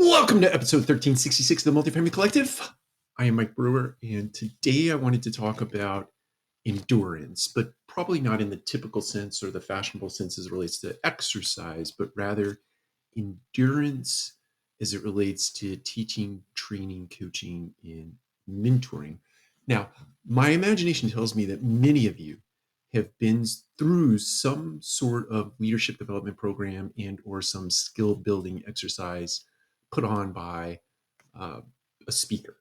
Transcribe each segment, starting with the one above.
Welcome to episode 1366 of the Multifamily Collective. I am Mike Brewer, and today I wanted to talk about endurance, but probably not in the typical sense or the fashionable sense as it relates to exercise, but rather endurance as it relates to teaching, training, coaching, and mentoring. Now, my imagination tells me that many of you have been through some sort of leadership development program and or some skill building exercise put on by uh, a speaker.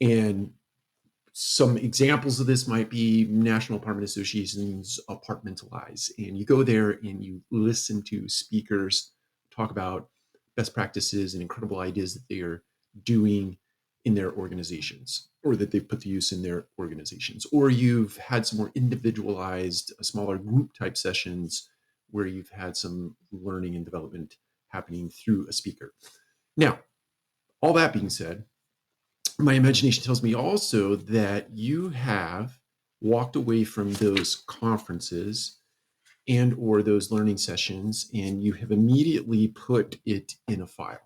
And some examples of this might be National Apartment Association's Apartmentalize. And you go there and you listen to speakers talk about best practices and incredible ideas that they are doing in their organizations or that they've put to use in their organizations. Or you've had some more individualized, smaller group type sessions where you've had some learning and development happening through a speaker. Now, all that being said, my imagination tells me also that you have walked away from those conferences and or those learning sessions and you have immediately put it in a file.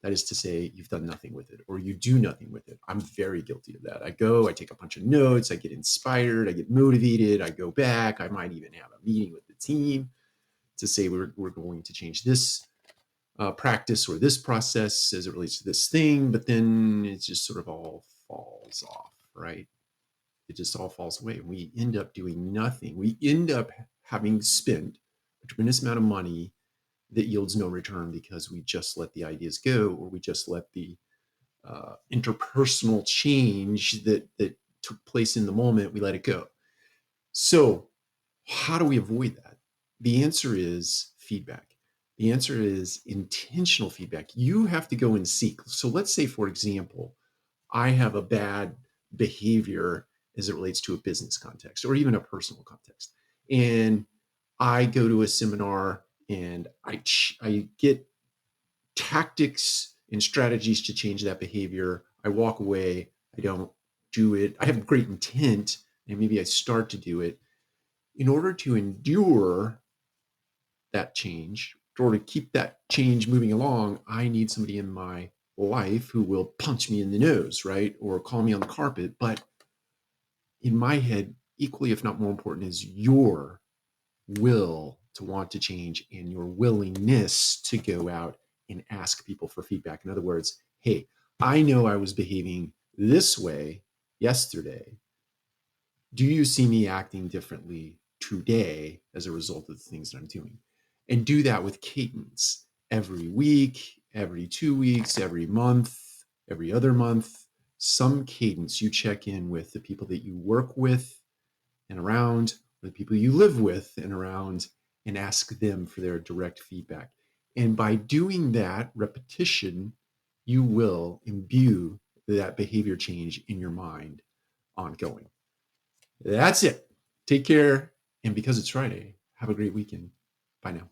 That is to say, you've done nothing with it or you do nothing with it. I'm very guilty of that. I take a bunch of notes, I get inspired, I get motivated, I go back, I might even have a meeting with the team to say we're going to change this practice or this process as it relates to this thing, but then it just sort of all falls off, right? It just all falls away. We end up doing nothing. We end up having spent a tremendous amount of money that yields no return because we just let the ideas go, or we just let the interpersonal change that took place in the moment, we let it go. So how do we avoid that? The answer is feedback. The answer is intentional feedback. You have to go and seek. So let's say, for example, I have a bad behavior as it relates to a business context or even a personal context. And I go to a seminar and I get tactics and strategies to change that behavior. I walk away. I don't do it. I have great intent and maybe I start to do it. In order to endure that change, in order to keep that change moving along, I need somebody in my life who will punch me in the nose, right? Or call me on the carpet. But in my head, equally, if not more important, is your will to want to change and your willingness to go out and ask people for feedback. In other words, hey, I know I was behaving this way yesterday. Do you see me acting differently today as a result of the things that I'm doing? And do that with cadence every week, every 2 weeks, every month, every other month, some cadence. You check in with the people that you work with and around, or the people you live with and around, and ask them for their direct feedback. And by doing that repetition, you will imbue that behavior change in your mind ongoing. That's it. Take care. And because it's Friday, have a great weekend. Bye now.